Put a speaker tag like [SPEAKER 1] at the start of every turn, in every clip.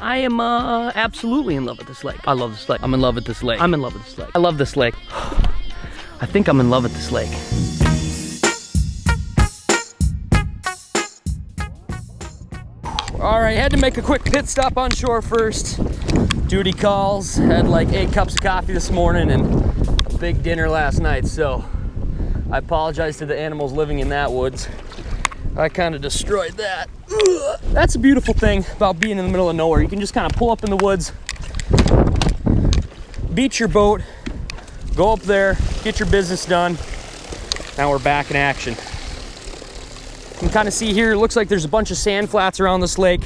[SPEAKER 1] I am absolutely in love with this lake. I love this lake. I'm in love with this lake. I'm in love with this lake. I love this lake. I think I'm in love with this lake. All right, had to make a quick pit stop on shore first. Duty calls, had like 8 cups of coffee this morning and a big dinner last night, so I apologize to the animals living in that woods. I kind of destroyed that. Ugh. That's a beautiful thing about being in the middle of nowhere. You can just kind of pull up in the woods, beach your boat, go up there, get your business done. Now we're back in action. You can kind of see here, it looks like there's a bunch of sand flats around this lake.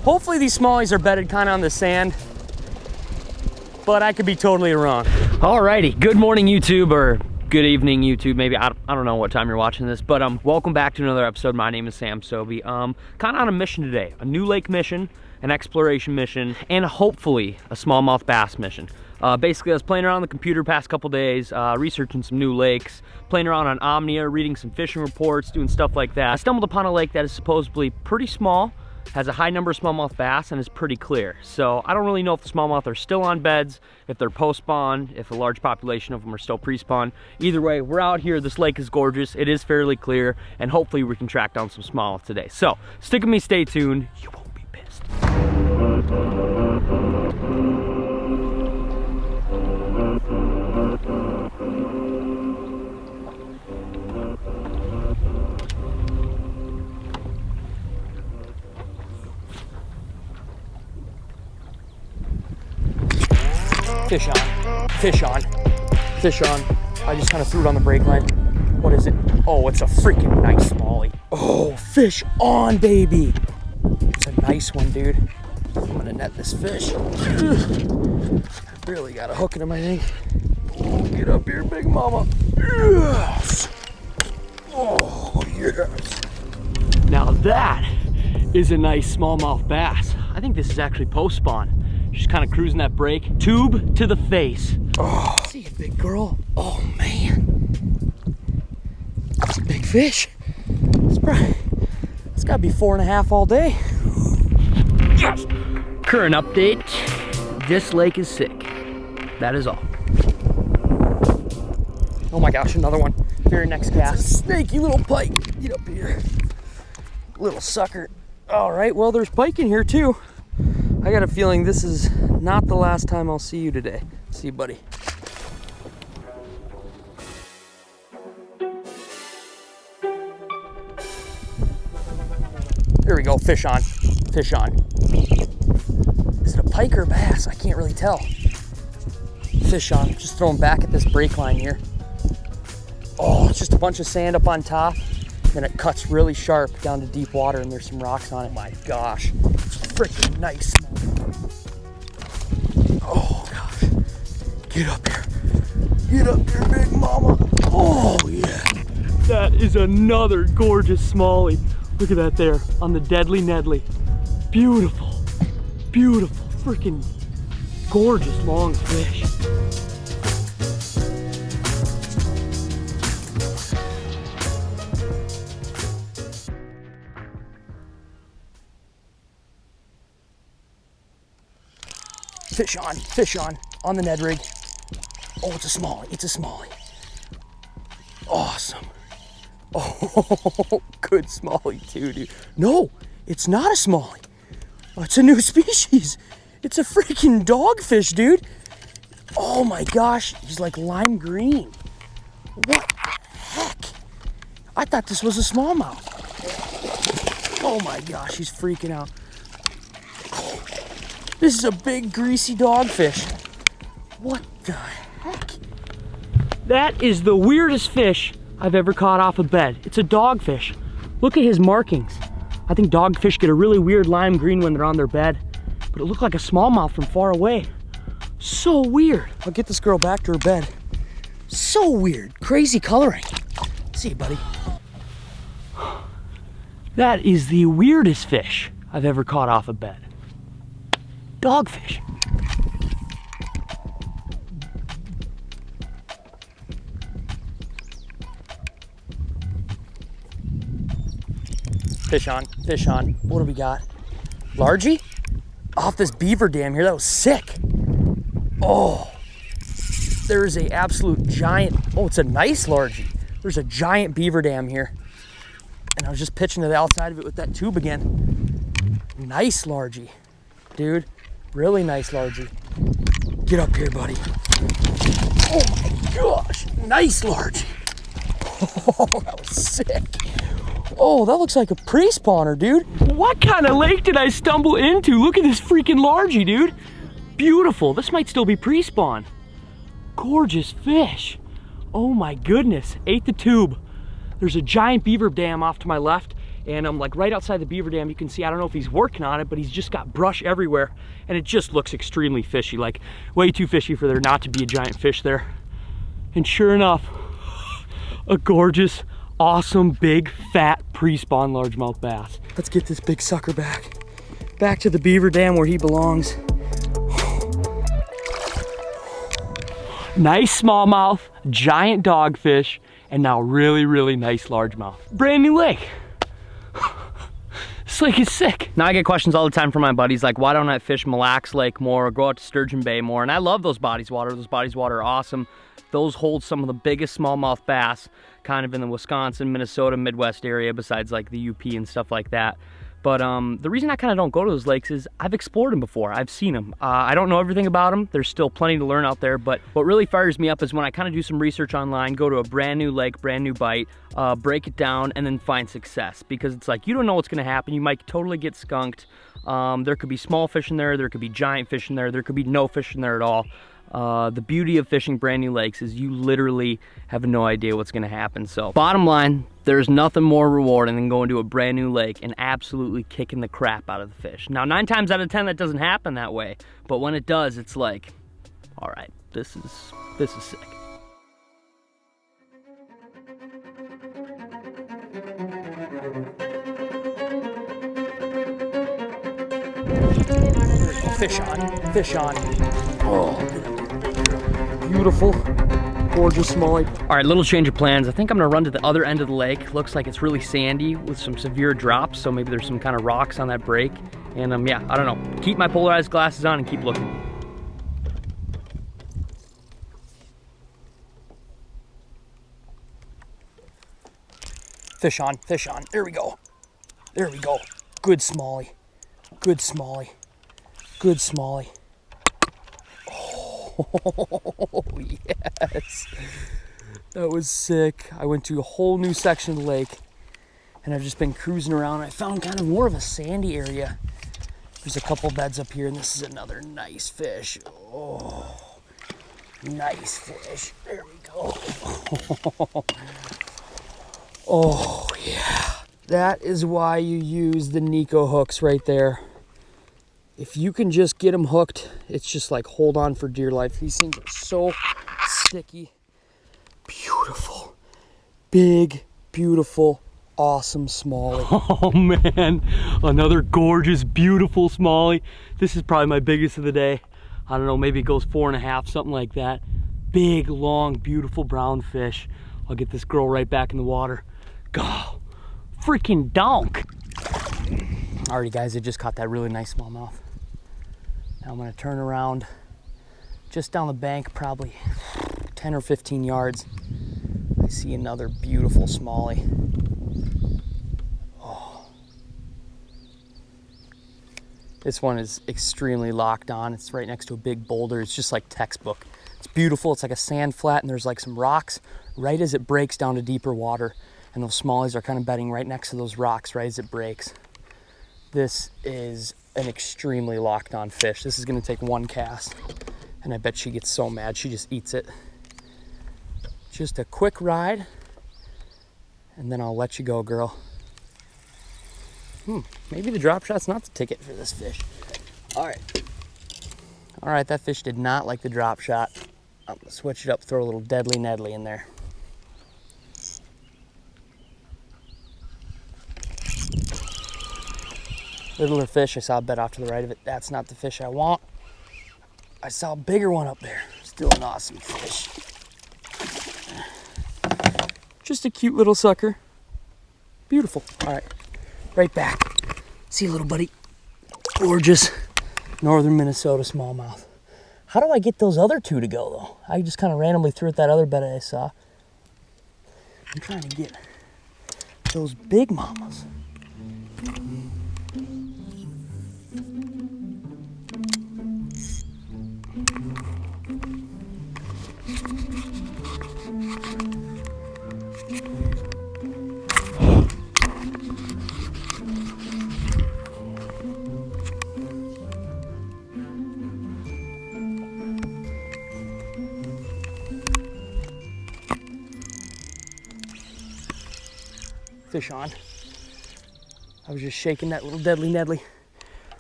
[SPEAKER 1] Hopefully these smallies are bedded kind of on the sand, but I could be totally wrong. Alrighty, good morning YouTube, or good evening YouTube, maybe. I don't know what time you're watching this, but welcome back to another episode. My name is Sam Sobi. Kind of on a mission today, a new lake mission, an exploration mission, and hopefully a smallmouth bass mission. Basically, I was playing around on the computer past couple days, researching some new lakes, playing around on Omnia, reading some fishing reports, doing stuff like that. I stumbled upon a lake that is supposedly pretty small, has a high number of smallmouth bass, and is pretty clear. So I don't really know if the smallmouth are still on beds, if they're post-spawn, if a large population of them are still pre-spawn. Either way, we're out here. This lake is gorgeous. It is fairly clear, and hopefully we can track down some smallmouth today. So stick with me, stay tuned. You won't be pissed. Fish on, fish on, fish on. I just kind of threw it on the brake line. What is it? Oh, it's a freaking nice smallie. Oh, fish on, baby. It's a nice one, dude. I'm gonna net this fish. Really got a hook in him, I think. Oh, get up here, big mama. Yes. Oh, yes. Now that is a nice smallmouth bass. I think this is actually post-spawn. Just kind of cruising that brake. Tube to the face. Oh, see you, big girl. Oh, man. That's a big fish. It's gotta be 4.5 all day. Yes. Current update. This lake is sick. That is all. Oh my gosh, another one. Very next cast. It's a snaky little pike. Get up here. Little sucker. All right, well, there's pike in here too. I got a feeling this is not the last time I'll see you today. See you, buddy. There we go, fish on, fish on. Is it a pike or a bass? I can't really tell. Fish on, just throw him back at this brake line here. Oh, it's just a bunch of sand up on top. Then it cuts really sharp down to deep water and there's some rocks on it. My gosh, it's freaking nice. Oh gosh, get up here. Get up here, big mama. Oh yeah. That is another gorgeous smallie. Look at that there on the deadly Nedley. Beautiful, beautiful, freaking gorgeous long fish. Fish on the Ned rig. Oh, it's a smallie, it's a smallie. Awesome. Oh, good smallie too, dude. No, it's not a smallie. Oh, it's a new species. It's a freaking dogfish, dude. Oh my gosh, he's like lime green. What the heck? I thought this was a smallmouth. Oh my gosh, he's freaking out. This is a big greasy dogfish. What the heck? That is the weirdest fish I've ever caught off a bed. It's a dogfish. Look at his markings. I think dogfish get a really weird lime green when they're on their bed, but it looked like a smallmouth from far away. So weird. I'll get this girl back to her bed. So weird, crazy coloring. See you, buddy. That is the weirdest fish I've ever caught off a bed. Dogfish. Fish on, fish on. What do we got? Largie? off this beaver dam here. That was sick. Oh, there's a absolute giant, oh, it's a nice largie. There's a giant beaver dam here. And I was just pitching to the outside of it with that tube again. Nice largie, dude. Really nice largie. Get up here, buddy. Oh my gosh, nice largie. Oh, that was sick. Oh, that looks like a pre-spawner, dude. What kind of lake did I stumble into? Look at this freaking largie, dude. Beautiful. This might still be pre-spawn. Gorgeous fish. Oh my goodness. Ate the tube. There's a giant beaver dam off to my left, and I'm like right outside the beaver dam. You can see, I don't know if he's working on it, but he's just got brush everywhere, and it just looks extremely fishy, like way too fishy for there not to be a giant fish there. And sure enough, a gorgeous, awesome, big, fat, pre-spawn largemouth bass. Let's get this big sucker back to the beaver dam where he belongs. Nice smallmouth, giant dogfish, and now really nice largemouth. Brand new lake. This lake is sick. Now I get questions all the time from my buddies like, why don't I fish Mille Lacs Lake more or go out to Sturgeon Bay more? And I love those bodies of water. Those bodies of water are awesome. Those hold some of the biggest smallmouth bass kind of in the Wisconsin, Minnesota, Midwest area besides like the UP and stuff like that. But the reason I kind of don't go to those lakes is I've explored them before. I've seen them. I don't know everything about them. There's still plenty to learn out there. But what really fires me up is when I kind of do some research online, go to a brand new lake, brand new bite, break it down, and then find success. Because it's like, you don't know what's going to happen. You might totally get skunked. There could be small fish in there. There could be giant fish in there. There could be no fish in there at all. The beauty of fishing brand new lakes is you literally have no idea what's going to happen. So bottom line, there's nothing more rewarding than going to a brand new lake and absolutely kicking the crap out of the fish. Now 9 times out of 10 that doesn't happen that way, but when it does, it's like, all right, this is sick. Fish on, fish on. Oh, beautiful, gorgeous smallie. All right, little change of plans. I think I'm gonna run to the other end of the lake. Looks like it's really sandy with some severe drops, so maybe there's some kind of rocks on that break. And yeah, I don't know. Keep my polarized glasses on and keep looking. Fish on, fish on. There we go. There we go. Good smallie. Good smallie. Good smallie. Oh, yes. That was sick. I went to a whole new section of the lake and I've just been cruising around. I found kind of more of a sandy area. There's a couple beds up here and this is another nice fish. Oh, nice fish. There we go. Oh, yeah. That is why you use the Nico hooks right there. If you can just get them hooked, it's just like hold on for dear life. These things are so sticky. Beautiful. Big, beautiful, awesome smallie. Oh man, another gorgeous, beautiful smallie. This is probably my biggest of the day. I don't know, maybe it goes 4.5, something like that. Big, long, beautiful brown fish. I'll get this girl right back in the water. Go, freaking donk. Alrighty guys, I just caught that really nice smallmouth. Now I'm gonna turn around just down the bank, probably 10 or 15 yards. I see another beautiful smallie. Oh. This one is extremely locked on. It's right next to a big boulder. It's just like textbook. It's beautiful. It's like a sand flat and there's like some rocks right as it breaks down to deeper water. And those smallies are kind of bedding right next to those rocks right as it breaks. This is an extremely locked on fish. This is gonna take one cast and I bet she gets so mad she just eats it. Just a quick ride and then I'll let you go, girl. Maybe the drop shot's not the ticket for this fish. All right, that fish did not like the drop shot. I'm gonna switch it up, throw a little deadly Nedley in there. Littler fish, I saw a bed off to the right of it. That's not the fish I want. I saw a bigger one up there. Still an awesome fish. Just a cute little sucker. Beautiful. All right, right back. See you, little buddy. Gorgeous. Northern Minnesota smallmouth. How do I get those other two to go though? I just kind of randomly threw at that other bed I saw. I'm trying to get those big mamas. Fish on. I was just shaking that little deadly Nedley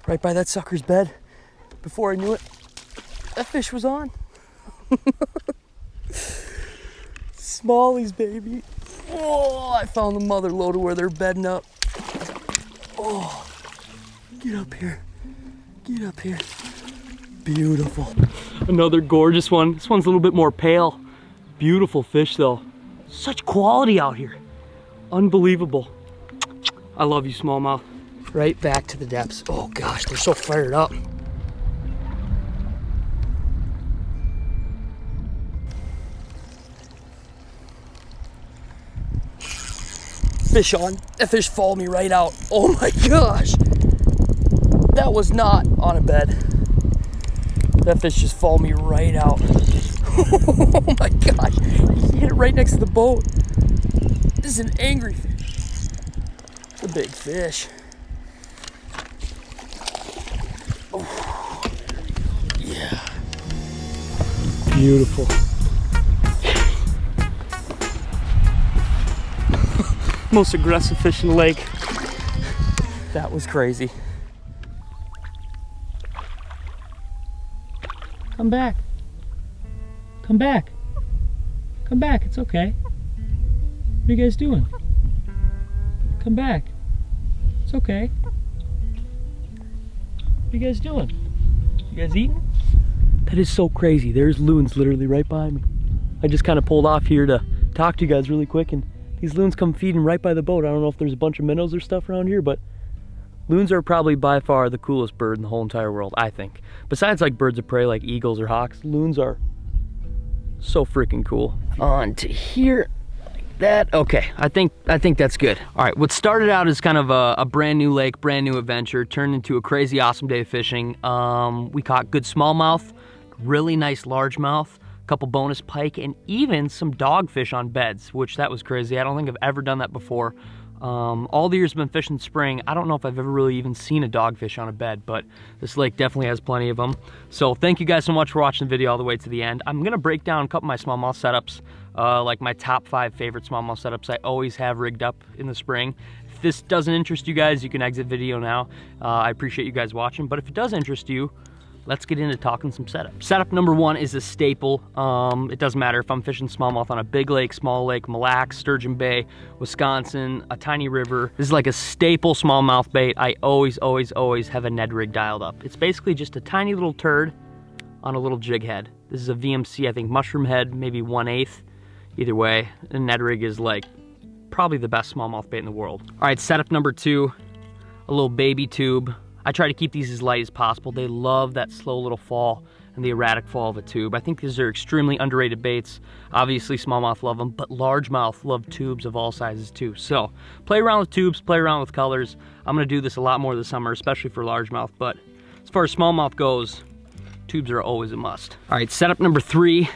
[SPEAKER 1] right by that sucker's bed. Before I knew it, that fish was on. Smallies, baby. Oh, I found the mother loader where they're bedding up. Oh, get up here. Get up here. Beautiful. Another gorgeous one. This one's a little bit more pale. Beautiful fish though. Such quality out here. Unbelievable. I love you, smallmouth. Right back to the depths. Oh gosh, they're so fired up. Fish on. That fish followed me right out. Oh my gosh. That was not on a bed. That fish just followed me right out. Oh my gosh. He hit it right next to the boat. This is an angry fish. It's a big fish. Oh, yeah. Beautiful. Most aggressive fish in the lake. That was crazy. Come back. Come back. Come back, it's okay. What are you guys doing? Come back. It's okay. What are you guys doing? You guys eating? That is so crazy. There's loons literally right behind me. I just kind of pulled off here to talk to you guys really quick, and these loons come feeding right by the boat. I don't know if there's a bunch of minnows or stuff around here, but loons are probably by far the coolest bird in the whole entire world, I think. Besides like birds of prey like eagles or hawks, loons are so freaking cool. On to here. That okay, I think that's good. All right, what started out as kind of a brand new lake, brand new adventure, turned into a crazy awesome day of fishing. We caught good smallmouth, really nice largemouth, a couple bonus pike, and even some dogfish on beds, which that was crazy. I don't think I've ever done that before. All the years I've been fishing spring, I don't know if I've ever really even seen a dogfish on a bed, but this lake definitely has plenty of them. So thank you guys so much for watching the video all the way to the end. I'm gonna break down a couple of my smallmouth setups, like my top 5 favorite smallmouth setups I always have rigged up in the spring. If this doesn't interest you guys, you can exit video now. I appreciate you guys watching, but if it does interest you, let's get into talking some setup. Setup number 1 is a staple. It doesn't matter if I'm fishing smallmouth on a big lake, small lake, Mille Lacs, Sturgeon Bay, Wisconsin, a tiny river. This is like a staple smallmouth bait. I always have a Ned rig dialed up. It's basically just a tiny little turd on a little jig head. This is a VMC, I think mushroom head, maybe 1/8. Either way, a Ned rig is like probably the best smallmouth bait in the world. All right, setup number 2, a little baby tube. I try to keep these as light as possible. They love that slow little fall and the erratic fall of a tube. I think these are extremely underrated baits. Obviously smallmouth love them, but largemouth love tubes of all sizes too. So play around with tubes, play around with colors. I'm gonna do this a lot more this summer, especially for largemouth, but as far as smallmouth goes, tubes are always a must. All right, setup number 3,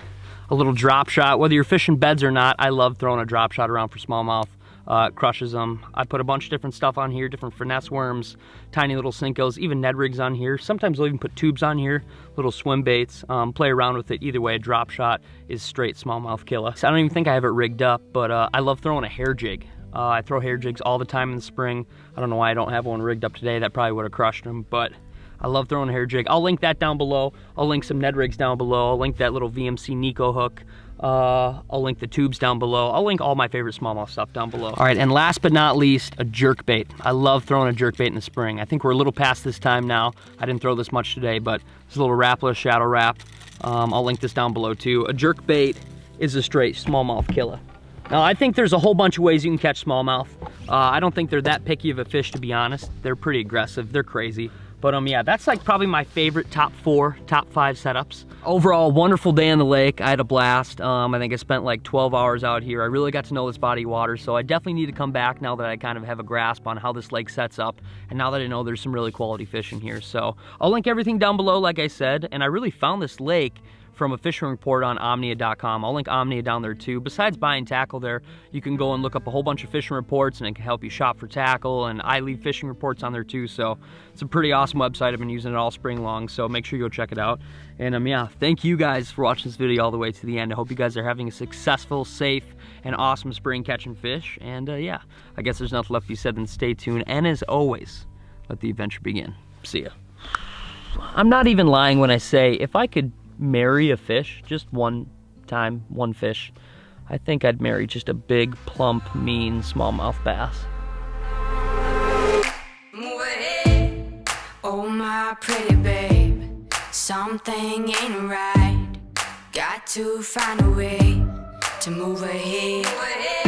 [SPEAKER 1] a little drop shot. Whether you're fishing beds or not, I love throwing a drop shot around for smallmouth. It crushes them. I put a bunch of different stuff on here, different finesse worms, tiny little Sinkos, even Ned rigs on here. Sometimes I'll even put tubes on here, little swim baits. Play around with it. Either way, a drop shot is straight smallmouth killer. So I don't even think I have it rigged up, but I love throwing a hair jig. I throw hair jigs all the time in the spring. I don't know why I don't have one rigged up today. That probably would have crushed them, but I love throwing a hair jig. I'll link that down below. I'll link some Ned rigs down below. I'll link that little VMC Nico hook. I'll link the tubes down below. I'll link all my favorite smallmouth stuff down below. All right, and last but not least, a jerk bait. I love throwing a jerk bait in the spring. I think we're a little past this time now. I didn't throw this much today, but it's a little Rapala shadow wrap. I'll link this down below too. A jerk bait is a straight smallmouth killer. Now, I think there's a whole bunch of ways you can catch smallmouth. I don't think they're that picky of a fish, to be honest. They're pretty aggressive. They're crazy. But yeah, that's like probably my favorite top 5 setups. Overall, wonderful day on the lake. I had a blast. I think I spent like 12 hours out here. I really got to know this body of water, so I definitely need to come back now that I kind of have a grasp on how this lake sets up, and now that I know there's some really quality fish in here. So I'll link everything down below, like I said, and I really found this lake from a fishing report on omnia.com. I'll link Omnia down there too. Besides buying tackle there, you can go and look up a whole bunch of fishing reports, and it can help you shop for tackle, and I leave fishing reports on there too. So it's a pretty awesome website. I've been using it all spring long, so make sure you go check it out. And yeah, thank you guys for watching this video all the way to the end. I hope you guys are having a successful, safe, and awesome spring catching fish. And yeah, I guess there's nothing left to be said than stay tuned, and as always, let the adventure begin. See ya. I'm not even lying when I say if I could marry a fish, just one time, one fish, I think I'd marry just a big, plump, mean smallmouth bass.
[SPEAKER 2] Oh my pretty babe, something ain't right. Got to find a way to move ahead.